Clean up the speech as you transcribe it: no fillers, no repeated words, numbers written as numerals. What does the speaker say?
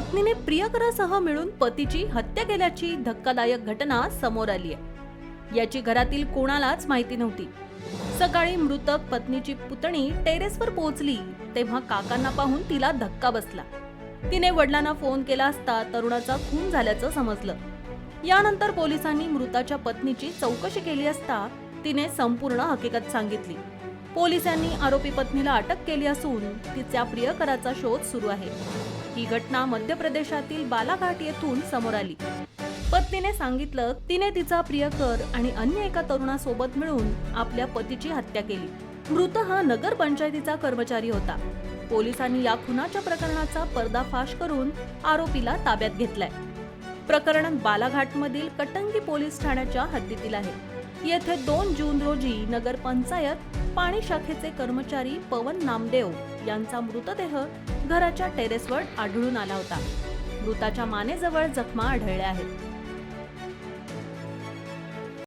पत्नीने प्रियकरासह मिळून पतीची हत्या केल्याची धक्कादायक घटना समोर आली आहे। याची घरातील कोणालाच माहिती नव्हती। सकाळी मृतक पत्नीची पुतणी टेरेसवर पोहोचली तेव्हा काकांना पाहून तिला धक्का बसला। तिने वडिलांना फोन केला असता तरुणाचा खून झाल्याचं समजलं। यानंतर पोलिसांनी मृताच्या पत्नीची चौकशी केली असता तिने संपूर्ण हकीकत सांगितली। पोलिसांनी आरोपी पत्नीला अटक केली असून तिच्या प्रियकराचा शोध सुरू आहे। ही घटना मध्य प्रदेशातील बालाघाट येथून समोर आली। पत्नीने सांगितलं तिने तिचा प्रियकर आणि अन्य एका तरुणासोबत मिळून आपल्या पतीची हत्या केली। मृत हा नगर पंचायतीचा कर्मचारी होता। पोलिसांनी या खुनाच्या प्रकरणाचा पर्दाफाश करून आरोपीला ताब्यात घेतलाय। प्रकरण बालाघाटमधील कटंगी पोलीस ठाण्याच्या हद्दीतील आहे। येथे 2 जून रोजी नगर पंचायत पाणी शाखेचे कर्मचारी पवन नामदेव यांचा मृतदेह घराच्या टेरेसवर आढळून आला होता। मृताच्या मानेजवळ जखमा आढळल्या आहेत।